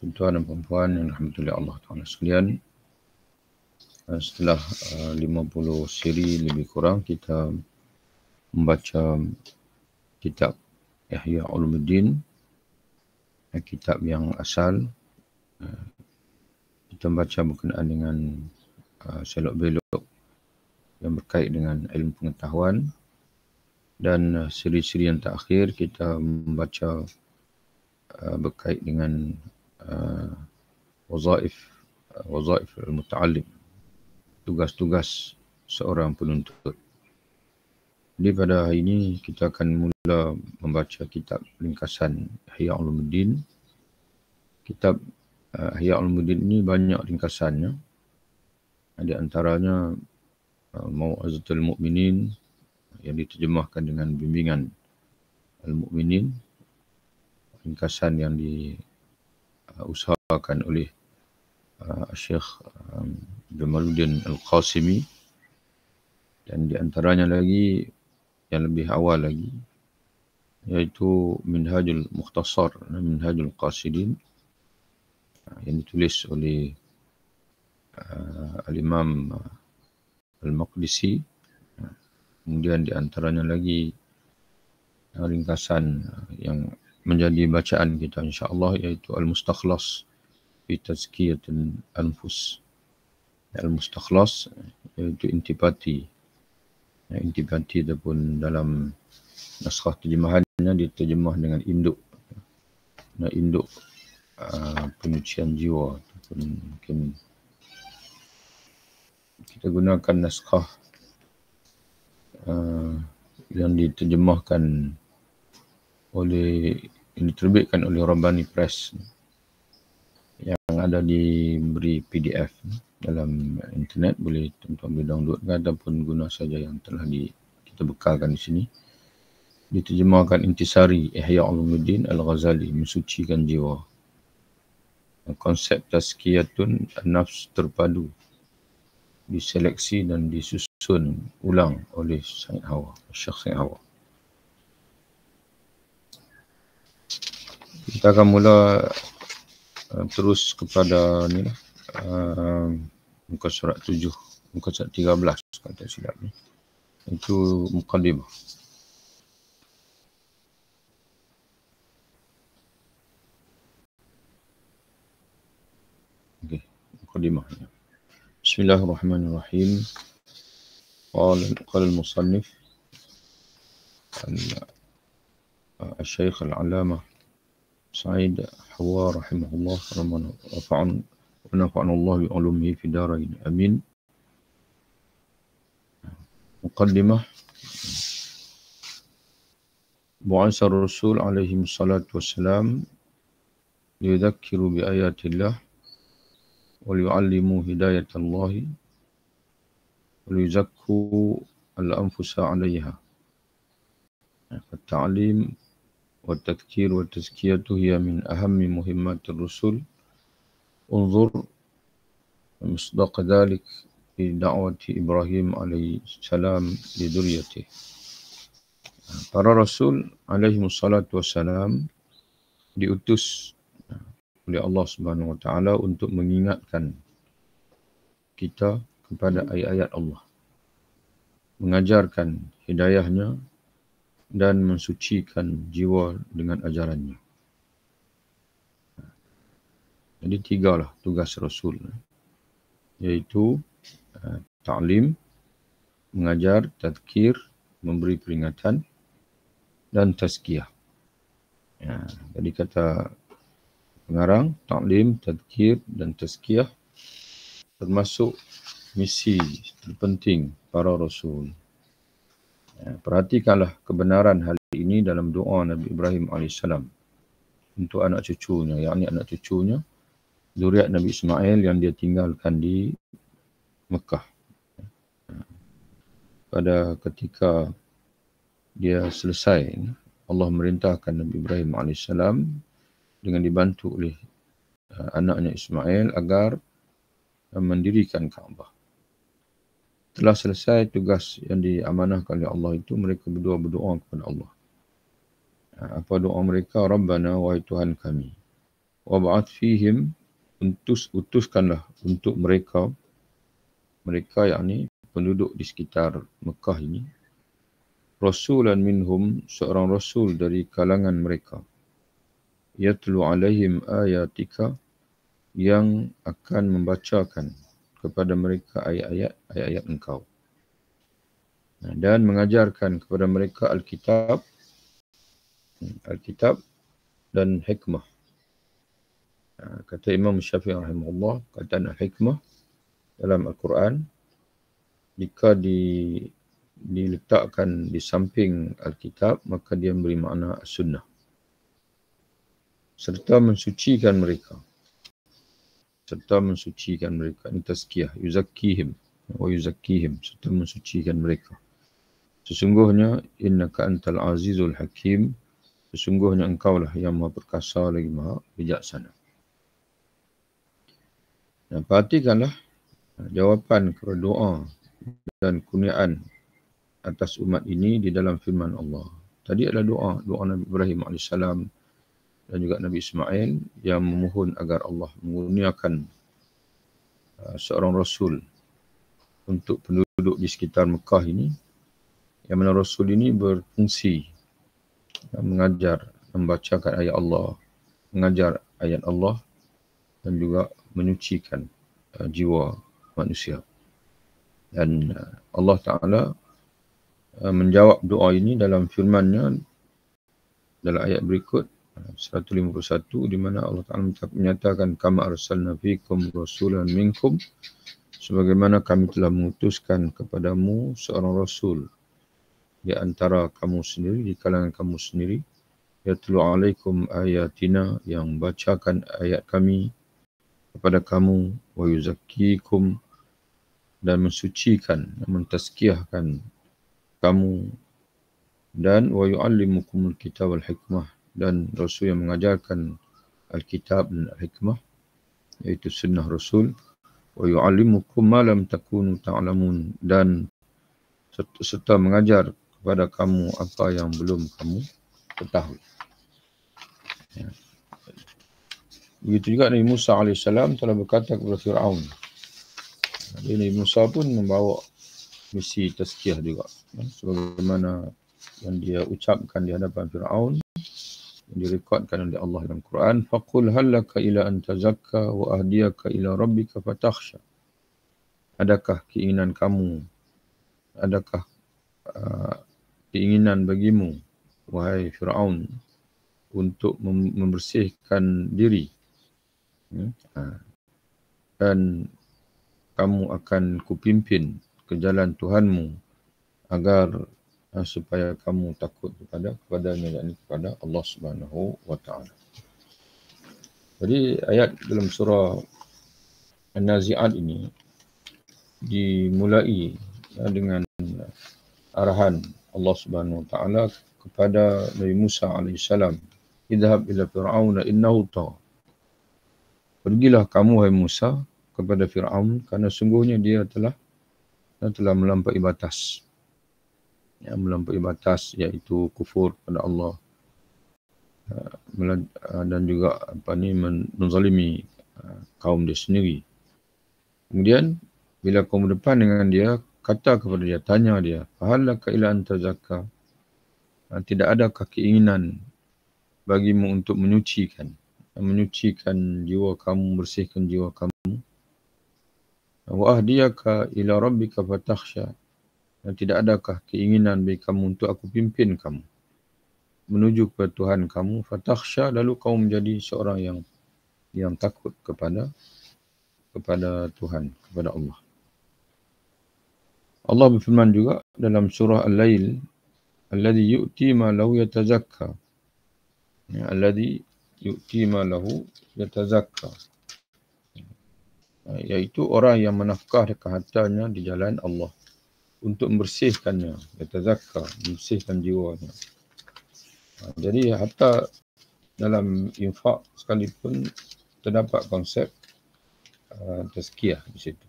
Tuan dan puan yang dirahmati Allah Ta'ala sekalian, setelah 50 siri lebih kurang kita membaca kitab Ihya Ulumuddin, kitab yang asal. Kita membaca berkenaan dengan selok belok yang berkait dengan ilmu pengetahuan, dan siri-siri yang terakhir kita membaca berkait dengan wazaif al-muta'allim, tugas-tugas seorang penuntut. Jadi pada hari ini kita akan mula membaca kitab ringkasan Ihya Ulumuddin. Kitab Ihya Ulumuddin ini banyak ringkasannya. Di antaranya Mau'izatul Mu'minin yang diterjemahkan dengan bimbingan Al-Mu'minin, ringkasan yang diusahakan oleh Syekh Jamaluddin Al-Qasimi, dan di antaranya lagi yang lebih awal lagi iaitu Minhajul Mukhtasar, Minhajul Qasidin, yang ditulis oleh Al-Imam Al-Maqdisi. Kemudian di antaranya lagi ringkasan yang menjadi bacaan kita insya-Allah iaitu Al-Mustakhlas fi Tazkiyatul Anfus. Al-Mustakhlas iaitu intipati. Intipati ataupun dalam naskah terjemahannya diterjemah dengan induk. Induk penyucian jiwa, ataupun mungkin kita gunakan naskah yang diterjemahkan oleh, yang diterbitkan oleh Rabbani Press, yang ada diberi PDF dalam internet. Boleh tuan-tuan boleh downloadkan ataupun guna saja yang telah kita bekalkan di sini. Diterjemahkan intisari Ihya Ulumuddin Al-Ghazali, mensucikan jiwa. Konsep tazkiyatun an-nafs terpadu, diseleksi dan disusun ulang oleh Syekh Said Hawa. Kita akan mula terus kepada ni lah, muka surat 7, muka surat 13 kalau tak silap ni. Itu muqaddimah. Okey, muqaddimah. Bismillahirrahmanirrahim. Qala al-musannif al-Syekh al-Allamah Said Hawa rahimahullah wa nafa'ana Allah bi ulumihi fi darain. Amin. Muqaddimah. Bu'asa Rasul alaihi salatu wassalam liyudhakkiru bi ayatillah wa liyu'allimu hidayatallahi wa liyuzakku al-anfusa 'alayha. At-ta'lim wa at-tadhkir wa at-tazkiyatu hiya min ahammi muhimmatir rusul. Unzur misdaq dhalik fi da'wati Ibrahim alaihi salam li dzurriyyatihi. Para Rasul alaihi salatu wassalam diutus oleh Allah Subhanahu wa taala untuk mengingatkan kita kepada ayat-ayat Allah, mengajarkan hidayahnya dan mensucikan jiwa dengan ajarannya. Jadi tigalah tugas Rasul, iaitu ta'lim, mengajar, tadhkir, memberi peringatan, dan tazkiyah. Jadi kata pengarang, ta'lim, tadhkir dan tazkiyah termasuk misi terpenting para Rasul. Perhatikanlah kebenaran hal ini dalam doa Nabi Ibrahim AS untuk anak cucunya, yakni anak cucunya, zuriat Nabi Ismail yang dia tinggalkan di Mekah. Pada ketika dia selesai, Allah merintahkan Nabi Ibrahim AS dengan dibantu oleh anaknya Ismail agar mendirikan Kaabah. Telah selesai tugas yang diamanahkan oleh Allah itu, mereka berdua berdoa kepada Allah. Apa doa mereka? Rabbana, wahai Tuhan kami, Wab'ath fihim, utuskanlah untuk mereka yakni penduduk di sekitar Mekah ini, rasulan minhum, seorang rasul dari kalangan mereka, yatlu alaihim ayatika, yang akan membacakan kepada mereka ayat-ayat engkau, dan mengajarkan kepada mereka Alkitab dan hikmah. Kata Imam Syafi'i rahimahullah, kataan al-hikmah dalam Al-Quran, jika diletakkan di samping Alkitab, maka dia memberi makna sunnah. Serta mensucikan mereka. Ini tazkiyah. Yuzakkihim. Serta mensucikan mereka. Sesungguhnya, innaka antal azizul hakim. Sesungguhnya engkaulah yang maha perkasa lagi maha bijaksana. Nah, perhatikanlah jawapan kepada doa dan kurniaan atas umat ini di dalam firman Allah. Tadi adalah doa Nabi Ibrahim AS dan juga Nabi Ismail yang memohon agar Allah mengurniakan seorang Rasul untuk penduduk di sekitar Mekah ini, yang mana Rasul ini berfungsi mengajar, membacakan ayat Allah, mengajar ayat Allah dan juga menyucikan jiwa manusia. Dan Allah Ta'ala menjawab doa ini dalam firman-Nya dalam ayat berikut 151, di mana Allah Ta'ala menyatakan kama arsalna fikum rasulan minkum, sebagaimana kami telah mengutuskan kepadamu seorang rasul di antara kamu sendiri, di kalangan kamu sendiri, yatlu alaikum ayatina, yang bacakan ayat kami kepada kamu, wa yuzakkikum, dan mensucikan, mentazkiyahkan kamu, dan wa yu'allimukumul kitab wal hikmah, dan Rasul yang mengajarkan Alkitab dan Al-Hikmah, iaitu sunnah Rasul, wa yu'allimukum ma lam takunu ta'lamun, dan serta mengajar kepada kamu apa yang belum kamu ketahui. Ya. Begitu juga Nabi Musa AS telah berkata kepada Fir'aun. Nabi Musa pun membawa misi tazkiyah juga, sebagaimana yang dia ucapkan di hadapan Fir'aun, yang direkodkan oleh Allah dalam Quran. Faqul hallaka ila an tazakka wa ahdiyaka ila rabbika fatakhsha. Adakah keinginan kamu, adakah keinginan bagimu, wahai Fir'aun, untuk membersihkan diri, dan kamu akan kupimpin ke jalan Tuhanmu agar supaya kamu takut kepadanya, yakni kepada Allah Subhanahu wa Ta'ala. Jadi ayat dalam surah An-Nazi'at ini dimulai dengan arahan Allah Subhanahu wa Ta'ala kepada Nabi Musa alaihissalam, idhab ila fir'auna innahu tagha. Pergilah kamu, hai Musa, kepada Fir'aun, kerana sungguhnya dia telah melampaui batas. Melampaui batas, iaitu kufur kepada Allah, dan juga menzalimi kaum dia sendiri. Kemudian bila kaum berdepan dengan dia, kata kepada dia, tanya dia, fahallaka ila an tazakka, tidak adakah keinginan bagimu untuk menyucikan jiwa kamu, bersihkan jiwa kamu, wa ahdiyaka ila rabbika fatakhsha, dan tidak adakah keinginan bagi kamu untuk aku pimpin kamu menuju ke Tuhan kamu, fatakhsha, lalu kamu menjadi seorang yang takut kepada Tuhan, kepada Allah. Allah berfirman juga dalam surah Al-Lail, alladhi yu'ti ma lahu yatazakka, alladhi yu'ti ma lahu yatazakka, iaitu orang yang menafkahkan hartanya di jalan Allah untuk membersihkannya, yatazakka, membersihkan jiwanya. Jadi harta dalam infak sekalipun terdapat konsep tazkiyah di situ.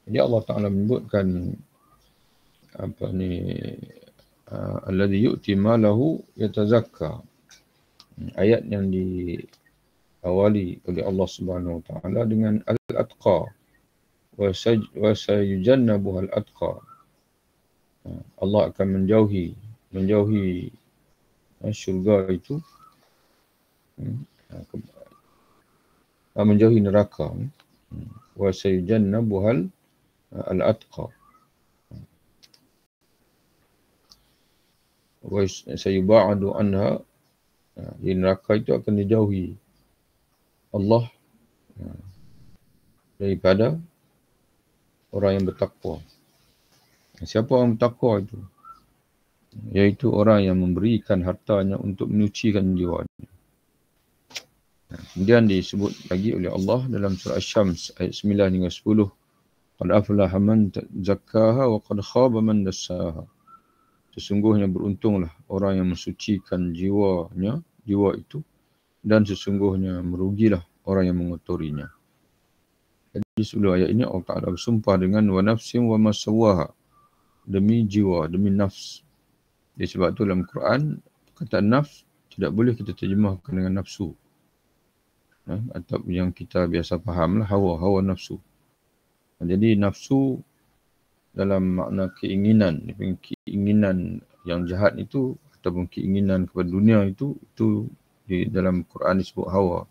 Jadi Allah Ta'ala menyebutkan alladhi yu'ti ma lahu yatazakka. Ayat yang awali oleh Allah Subhanahu Wa Taala dengan al-atqa wa sayujannabuha al-atqa. Allah akan menjauhi syurga itu, menjauhi neraka. Wa sayujannabuha al-atqa wa sayuba'adu anha. Di neraka itu akan dijauhi Allah daripada orang yang bertakwa. Siapa orang bertakwa itu? Iaitu orang yang memberikan hartanya untuk menyucikan jiwa. Kemudian disebut lagi oleh Allah dalam surah Asy-Syams ayat 9 hingga 10. Qad aflaha man zakkaha wa qad khaba man dassaha. Sesungguhnya beruntunglah orang yang mensucikan jiwa itu, dan sesungguhnya merugilah orang yang mengotorinya. Jadi sebelum ayat ini Allah Ta'ala bersumpah dengan wa nafsin wa ma sawwaha, demi jiwa, demi nafs. Jadi sebab tu dalam Quran kata nafs tidak boleh kita terjemahkan dengan nafsu. Atau yang kita biasa fahamlah hawa nafsu. Jadi nafsu dalam makna keinginan yang jahat itu, ataupun keinginan kepada dunia itu di dalam Quran disebut hawa.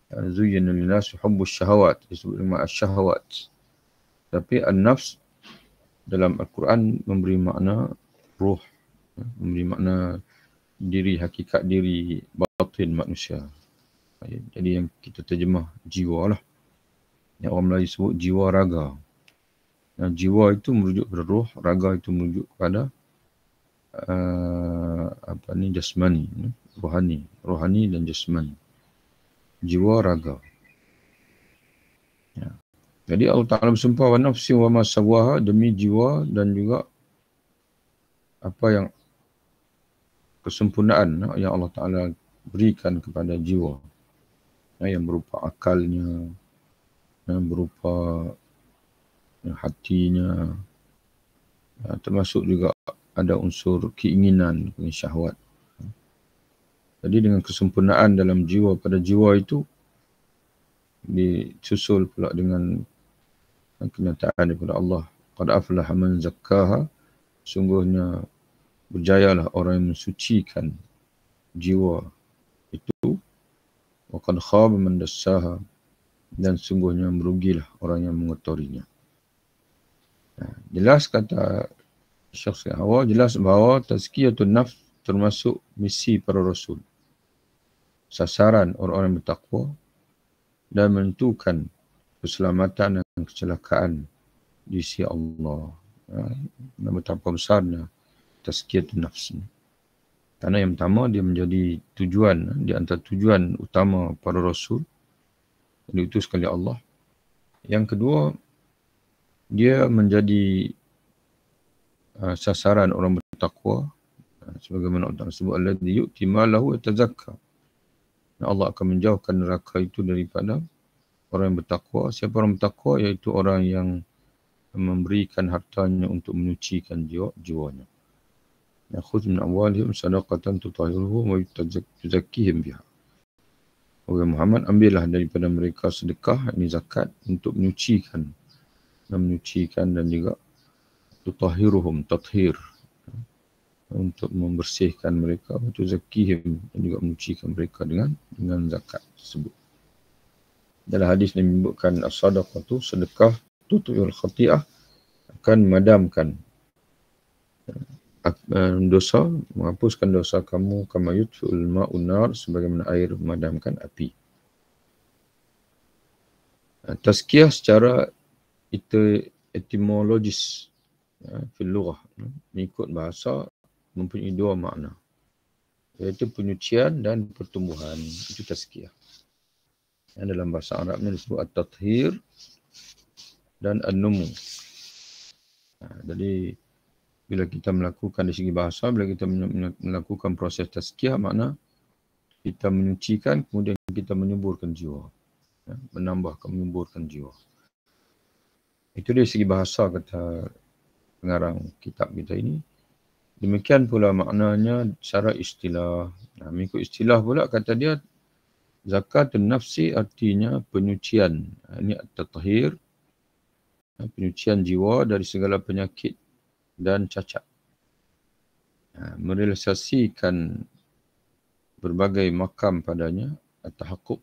Zuyyina lin-nasi hubbus syahawat, disebut dengan asy-syahawat. Tapi an-nafs dalam Al-Quran memberi makna ruh, memberi makna diri, hakikat diri batin manusia. Jadi yang kita terjemah jiwa lah. Yang orang Melayu sebut jiwa raga. Jiwa itu merujuk kepada roh, raga itu merujuk kepada jasmani, rohani dan jasmani. Jiwa raga. Jadi Allah Ta'ala bersumpah wa nafsi wa ma sawwaha, demi jiwa dan juga apa yang kesempurnaan yang Allah Ta'ala berikan kepada jiwa, yang berupa akalnya, yang berupa hatinya, termasuk juga ada unsur keinginan, syahwat. Jadi dengan kesempurnaan dalam jiwa, pada jiwa itu disusul pula dengan kenyataan daripada Allah, qad aflaha man zakkaha, sungguhnya berjayalah orang yang mensucikan jiwa itu, wa qad khaba man dassaha, dan sungguhnya merugilah orang yang mengotorinya. Jelas kata Syekh Hawa, jelas bahawa tazkiyatun nafs termasuk misi para rasul, sasaran orang-orang yang bertakwa, dan menentukan keselamatan dan kecelakaan di sisi Allah. Dan betapa besarnya tazkiyatun nafs. Karena yang pertama, dia menjadi tujuan, di antara tujuan utama para rasul yang diutus oleh Allah. Yang kedua, dia menjadi sasaran orang bertakwa, sebagaimana Allah sebut alladzi yu'ti malahu yatazakka. Allah akan menjauhkan neraka itu daripada orang yang bertakwa. Siapa orang bertakwa? Iaitu orang yang memberikan hartanya untuk menyucikan jiwanya. Yakhudh min amwalihim sadaqatan tutahhiruhum wa tuzakkihim biha. Wahai Muhammad, ambillah daripada mereka sedekah, ini zakat, untuk menyucikan dan juga tutahhiruhum, tathhir, untuk membersihkan mereka, tuzakkihim, dan juga menyucikan mereka dengan zakat tersebut. Dalam hadis ini menyebutkan as-sadaqatu, sedekah, tutfi'ul khati'ah, akan memadamkan dosa, menghapuskan dosa kamu, kama yutfi'ul ma'un nar, sebagaimana air memadamkan api. Tazkiyah secara etimologis, fil lughah, mengikut bahasa, mempunyai dua makna, iaitu penyucian dan pertumbuhan. Itu tazkiyah. Yang dalam bahasa Arabnya disebut at-tathhir dan an-numu. Jadi bila kita melakukan dari segi bahasa, bila kita melakukan proses tazkiyah, makna kita menyucikan, kemudian kita menyuburkan jiwa, menyuburkan jiwa. Itu dari segi bahasa, kata pengarang kitab kita ini. Demikian pula maknanya secara istilah. Mengikut istilah pula, kata dia, Zakatun nafsi artinya penyucian. Ini at-tathhir, penyucian jiwa dari segala penyakit dan cacat. Merealisasikan berbagai makam padanya, at-tahaqquk,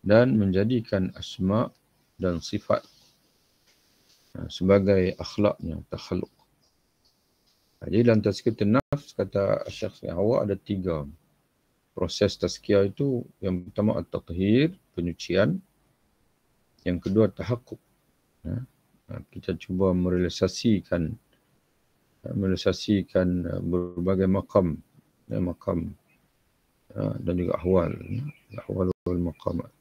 dan menjadikan asma dan sifat sebagai akhlaknya, takhalluq. Jadi dalam tazkiyatun nafs, kata Syekh Hawa, ada 3 proses tazkiyah itu. Yang pertama at-tathhir, penyucian. Yang kedua tahaqquk. Kita cuba merealisasikan berbagai makam dan juga ahwal wal maqamat.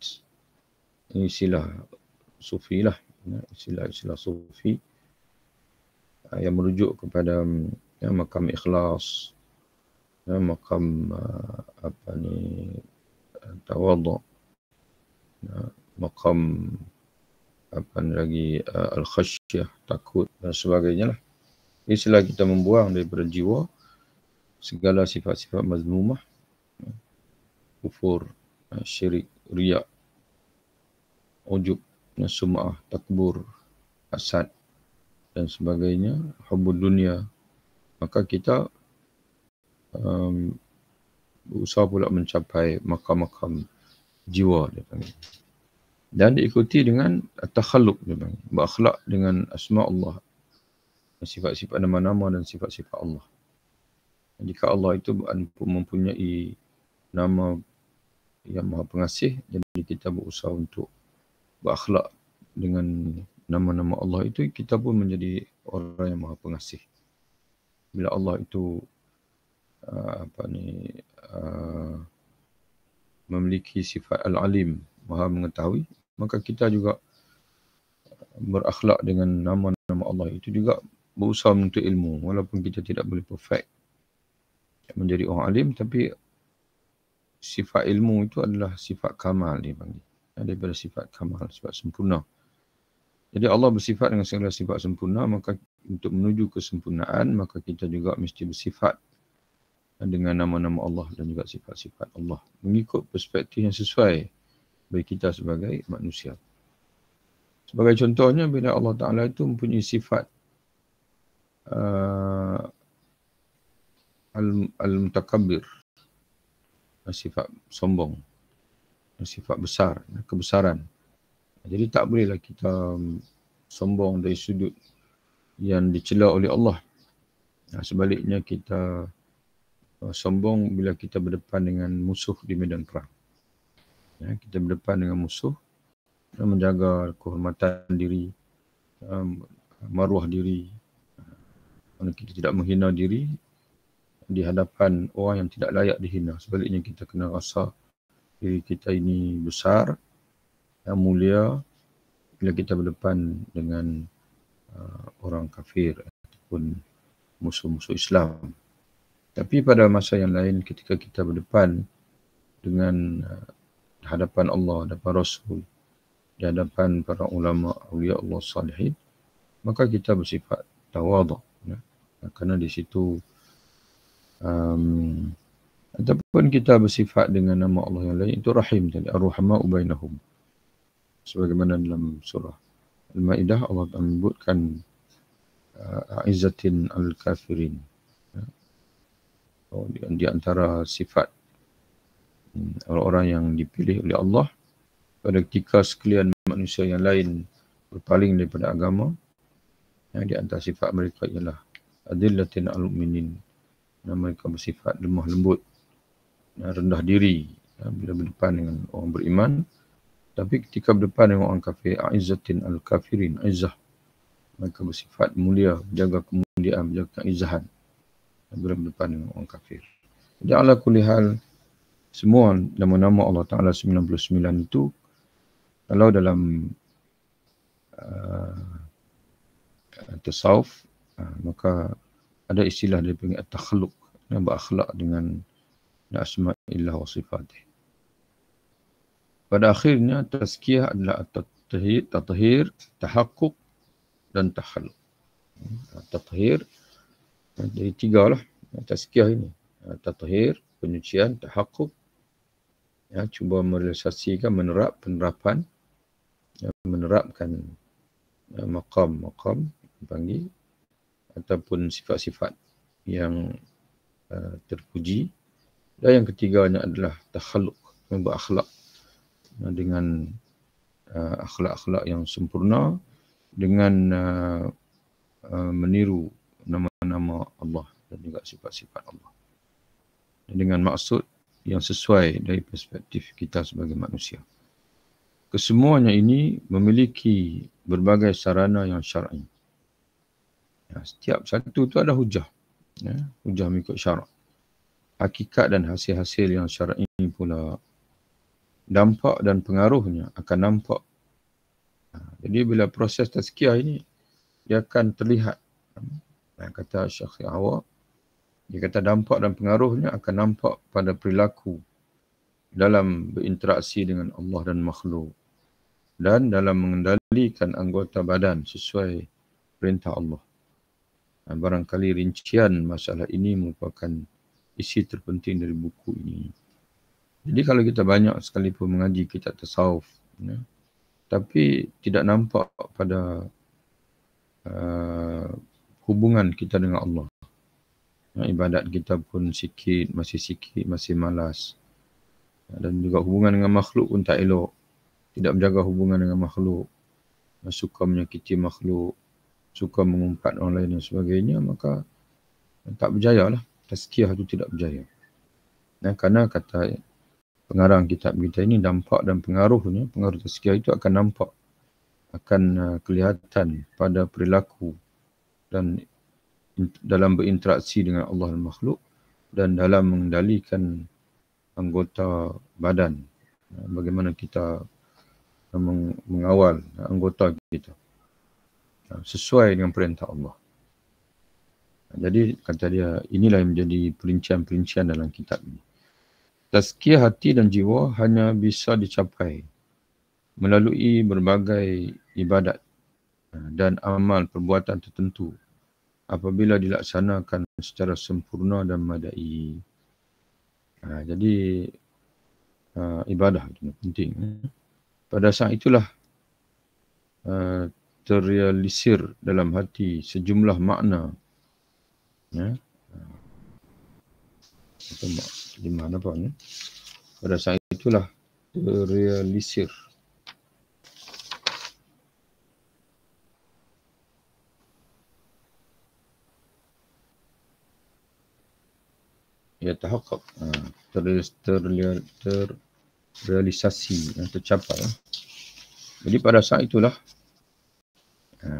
Ini istilah sufi lah, istilah sufi yang merujuk kepada makam ikhlas, makam tawadhu, makam al-khasyah, takut dan sebagainya lah. Istilah kita membuang daripada jiwa segala sifat-sifat mazmumah, kufur, syirik, riya, ujub, sum'ah, takbur, hasad dan sebagainya, hubbud dunia. Maka kita berusaha pula mencapai makam-makam jiwa, dia panggil. Dan diikuti dengan takhalluq, dia panggil, berakhlak dengan asma Allah, sifat-sifat nama-nama dan sifat-sifat Allah. Jika Allah itu mempunyai nama yang Maha Pengasih, jadi kita berusaha untuk berakhlak dengan nama-nama Allah itu, kita pun menjadi orang yang Maha Pengasih. Bila Allah itu memiliki sifat Al-Alim, Maha Mengetahui, maka kita juga berakhlak dengan nama-nama Allah itu juga berusaha menuntut ilmu, walaupun kita tidak boleh perfect menjadi orang alim, tapi sifat ilmu itu adalah sifat kamal, dia panggil, daripada sifat kamal, sifat sempurna. Jadi Allah bersifat dengan segala sifat sempurna, maka untuk menuju kesempurnaan, maka kita juga mesti bersifat dengan nama-nama Allah dan juga sifat-sifat Allah, mengikut perspektif yang sesuai bagi kita sebagai manusia. Sebagai contohnya, bila Allah Ta'ala itu mempunyai sifat al-mutakabbir, sifat sombong, sifat besar, kebesaran. Jadi tak bolehlah kita sombong dari sudut yang dicela oleh Allah. Sebaliknya kita sombong bila kita berdepan dengan musuh di medan perang. Kita berdepan dengan musuh, menjaga kehormatan diri, maruah diri. Kita tidak menghina diri di hadapan orang yang tidak layak dihina. Sebaliknya kita kena rasa diri kita ini besar, yang mulia bila kita berdepan dengan orang kafir ataupun musuh-musuh Islam. Tapi pada masa yang lain, ketika kita berdepan dengan hadapan Allah, hadapan Rasul, di hadapan para ulama, awliya Allah salihin, maka kita bersifat tawadhu. Kerana di situ ataupun kita bersifat dengan nama Allah yang lain, itu Rahim tadi, Ar-Ruhama'u bainahum. Sebagaimana dalam surah Al-Ma'idah, Allah menyebutkan A'izzatin al-kafirin. Di antara sifat orang-orang yang dipilih oleh Allah pada ketika sekalian manusia yang lain berpaling daripada agama, di antara sifat mereka ialah Adillatin al-mu'minin. Mereka bersifat lemah lembut, rendah diri bila berdepan dengan orang beriman. Tapi ketika berdepan dengan orang kafir, A'izzatin al-kafirin, izzah, mereka bersifat mulia, menjaga kemuliaan, menjaga keizahan bila berdepan dengan orang kafir. Jadi ala kulli hal, semua nama-nama Allah Ta'ala 99 itu, kalau dalam tasawuf, maka ada istilah dia panggil at-takhalluq, yang berakhlak dengan asma'illah wa sifatih. Pada akhirnya, tazkiyah adalah tathhir, tahaqquk dan takhalluq. Tathhir, jadi 3 lah tazkiyah ini. Tathhir, penyucian, tahaqquk Ya, cuba merealisasikan, penerapan, ya, menerapkan maqam-maqam panggil ataupun sifat-sifat yang terpuji. Dan yang ketiganya adalah takhalluq, membuat akhlak dengan akhlak-akhlak yang sempurna dengan meniru nama-nama Allah dan juga sifat-sifat Allah dengan maksud yang sesuai dari perspektif kita sebagai manusia. Kesemuanya ini memiliki berbagai sarana yang syar'i. Ya, setiap satu itu ada hujah. Ya, hujah mengikut syarak. Hakikat dan hasil-hasil yang syar'i pula, dampak dan pengaruhnya akan nampak. Jadi bila proses tazkiyah ini, dia akan terlihat. Kata Syekh Awad, dia kata dampak dan pengaruhnya akan nampak pada perilaku dalam berinteraksi dengan Allah dan makhluk dan dalam mengendalikan anggota badan sesuai perintah Allah. Barangkali rincian masalah ini merupakan isi terpenting dari buku ini. Jadi kalau kita banyak sekali pun mengaji kitab tasawuf, ya, tapi tidak nampak pada hubungan kita dengan Allah. Ya, ibadat kita pun sikit, masih malas. Dan juga hubungan dengan makhluk pun tak elok. Tidak menjaga hubungan dengan makhluk. Suka menyakiti makhluk. Suka mengumpat orang lain dan sebagainya. Maka tak berjaya lah. Tazkiyah itu tidak berjaya. Kerana kata pengarang kitab kita ini, dampak dan pengaruhnya, pengaruh tazkiyah itu akan nampak. Akan kelihatan pada perilaku dan dalam berinteraksi dengan Allah dan makhluk dan dalam mengendalikan anggota badan. Bagaimana kita mengawal anggota kita sesuai dengan perintah Allah. Jadi kata dia, inilah yang menjadi perincian-perincian dalam kitab ini. Tazkiyah hati dan jiwa hanya bisa dicapai melalui berbagai ibadat dan amal perbuatan tertentu apabila dilaksanakan secara sempurna dan madai. Jadi ibadah itu penting. Pada saat itulah terrealisir dalam hati sejumlah makna. Ya. Di mana apa ni? Pada saat itulah terrealisir. Ya, tahaqqaq, terrealisasi, tercapai. Jadi pada saat itulah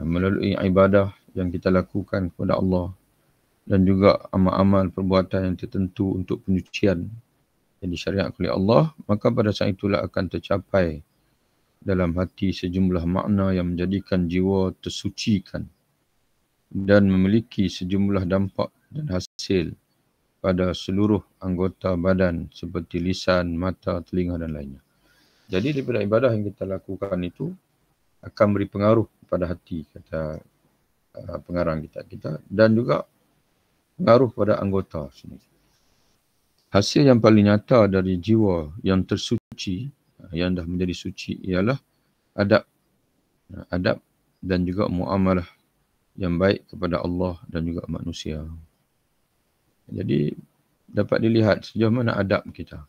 melalui ibadah yang kita lakukan kepada Allah dan juga amal-amal perbuatan yang tertentu untuk penyucian yang disyariatkan oleh Allah, maka pada saat itulah akan tercapai dalam hati sejumlah makna yang menjadikan jiwa tersucikan dan memiliki sejumlah dampak dan hasil pada seluruh anggota badan seperti lisan, mata, telinga dan lainnya. Jadi daripada ibadah yang kita lakukan itu akan beri pengaruh pada hati, kata pengarang kita dan juga pengaruh pada anggota sendiri. Hasil yang paling nyata dari jiwa yang tersuci, yang dah menjadi suci, ialah adab dan juga muamalah yang baik kepada Allah dan juga manusia. Jadi dapat dilihat sejauh mana adab kita.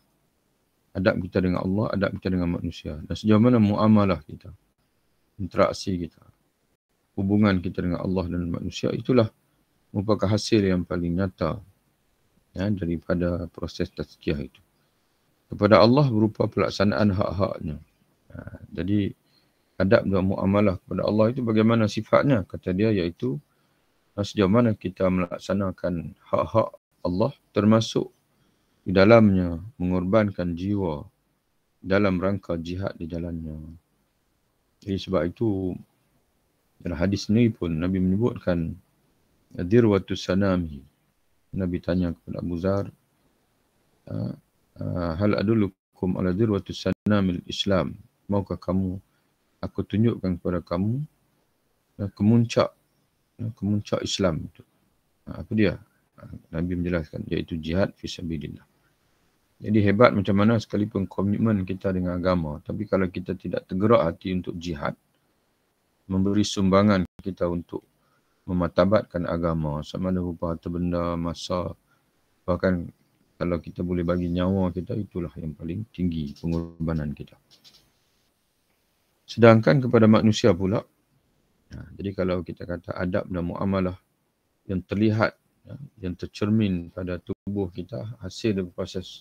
Adab kita dengan Allah, adab kita dengan manusia. Dan sejauh mana muamalah kita, interaksi kita, hubungan kita dengan Allah dan manusia, itulah merupakan hasil yang paling nyata daripada proses tazkiyah itu. Kepada Allah berupa pelaksanaan hak-haknya. Jadi adab dan muamalah kepada Allah itu bagaimana sifatnya? Kata dia, iaitu sejauh mana kita melaksanakan hak-hak Allah, termasuk di dalamnya mengorbankan jiwa dalam rangka jihad di jalannya. Jadi sebab itu dalam hadis ni pun Nabi menyebutkan dirwatus sanami. Nabi tanya kepada Abu Zar, hal adullukum ala dirwatus sanamil Islam? Maukah aku tunjukkan kepada kamu kemuncak Islam itu? Apa dia? Nabi menjelaskan, iaitu jihad fi sabilillah. Jadi hebat macam mana sekalipun komitmen kita dengan agama, tapi kalau kita tidak tergerak hati untuk jihad, memberi sumbangan kita untuk mematabatkan agama, sama ada berupa harta benda, masa, bahkan kalau kita boleh bagi nyawa kita, itulah yang paling tinggi pengorbanan kita. Sedangkan kepada manusia pula, jadi kalau kita kata adab dan muamalah yang terlihat, yang tercermin pada tubuh kita, hasil dari proses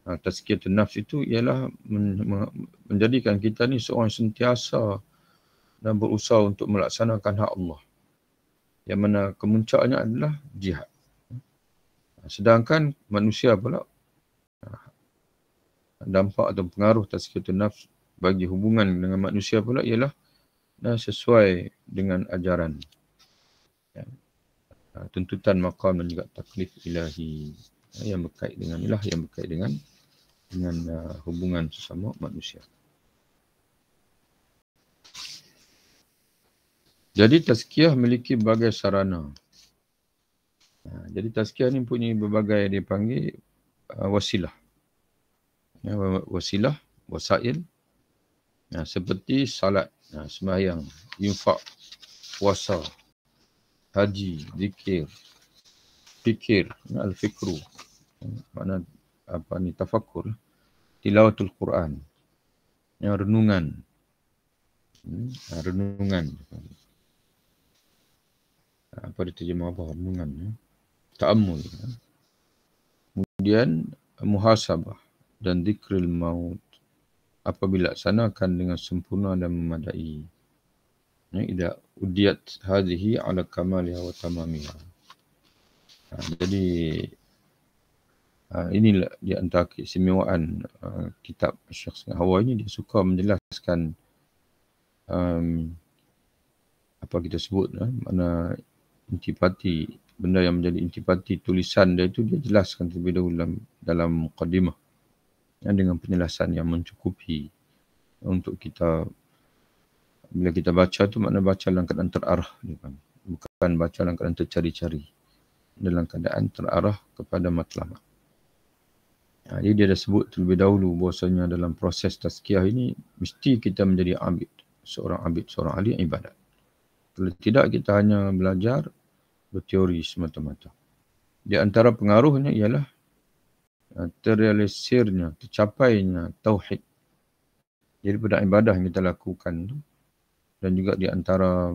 tazkiyatun nafs itu ialah menjadikan kita ni seorang yang sentiasa dan berusaha untuk melaksanakan hak Allah. Yang mana kemuncaknya adalah jihad. Sedangkan manusia pula, dampak atau pengaruh tazkiyatun nafs bagi hubungan dengan manusia pula ialah sesuai dengan ajaran. Tuntutan maqam dan juga taklif ilahi yang berkait dengan yang berkait dengan hubungan sesama manusia. Jadi tazkiyah memiliki berbagai sarana. Jadi tazkiyah ni punya berbagai, dia panggil wasilah. Wasilah, wasail. Seperti salat, sembahyang, infak, puasa, haji, zikir, fikir, al-fikru. Makna apa ni, tafakkur, tilawatul Quran, renungan. Renungan. Apa diterjemah apa renungan? Ta'ammul. Kemudian muhasabah dan zikril maut apabila laksanakan dengan sempurna dan memadai. Idza udiyat hadhihi ala kamaliha wa tamamiha. Jadi inilah di antara keistimewaan kitab Syekh Hawa ini, dia suka menjelaskan apa kita sebut mana intipati, benda yang menjadi intipati tulisan dia itu, dia jelaskan terlebih dahulu dalam muqaddimah dengan penjelasan yang mencukupi untuk kita. Bila kita baca tu makna baca dalam keadaan terarah, bukan baca dalam keadaan tercari-cari, dalam keadaan terarah kepada matlamat. Jadi dia dah sebut terlebih dahulu bahawasanya dalam proses tazkiyah ini mesti kita menjadi abid, seorang ahli ibadat. Kalau tidak, kita hanya belajar berteori semata-mata. Di antara pengaruhnya ialah terrealisirnya, tercapainya tauhid. Jadi pada ibadah yang kita lakukan tu, dan juga di antara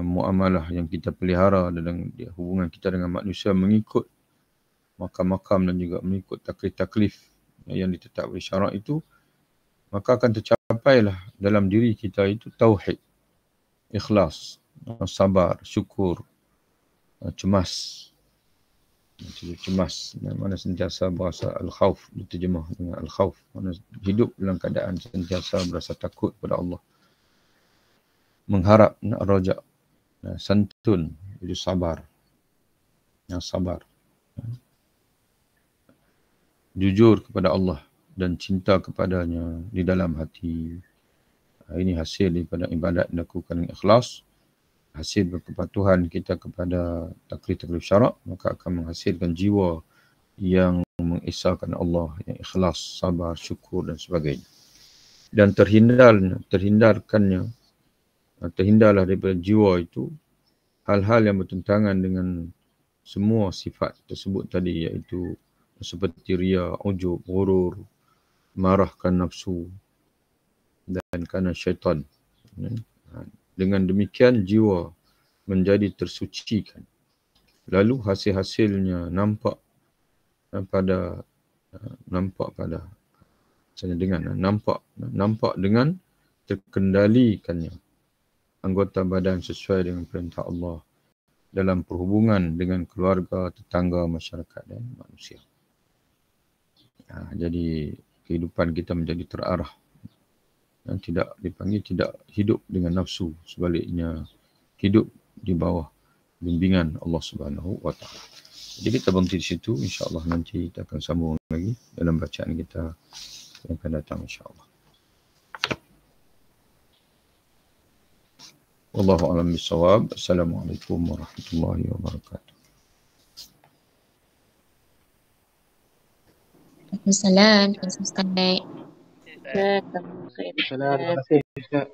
muamalah yang kita pelihara dalam hubungan kita dengan manusia mengikut makam-makam dan juga mengikut taklif-taklif yang ditetapkan oleh syarak itu, maka akan tercapailah dalam diri kita itu tauhid, ikhlas, sabar, syukur, cemas. Cemas, mana sentiasa berasa al-khawf, diterjemah dengan al-khawf, mana hidup dalam keadaan sentiasa berasa takut kepada Allah, mengharap rajak, santun, itu sabar, yang sabar, jujur kepada Allah dan cinta kepadanya di dalam hati. Ini hasil daripada ibadat dilakukan dengan ikhlas, hasil berkepatuhan kita kepada taklif-taklif syarak, maka akan menghasilkan jiwa yang mengesahkan Allah, yang ikhlas, sabar, syukur dan sebagainya. Dan terhindarlah daripada jiwa itu hal-hal yang bertentangan dengan semua sifat tersebut tadi, iaitu seperti riya, ujub, ghurur, marahkan nafsu dan kana syaitan. Dengan demikian jiwa menjadi tersucikan. Lalu hasil-hasilnya nampak dengan terkendalikannya anggota badan sesuai dengan perintah Allah dalam perhubungan dengan keluarga, tetangga, masyarakat dan manusia. Jadi kehidupan kita menjadi terarah dan tidak dipanggil tidak hidup dengan nafsu, sebaliknya hidup di bawah bimbingan Allah Subhanahu wa taala. Jadi kita berhenti di situ, insya-Allah nanti kita akan sambung lagi dalam bacaan kita yang akan datang insya-Allah. Wallahu a'lam bissawab. Assalamualaikum warahmatullahi wabarakatuh. Waalaikumsalam. Terima kasih Ustaz. Terima kasih Ustaz.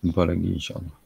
Jumpa lagi insyaAllah.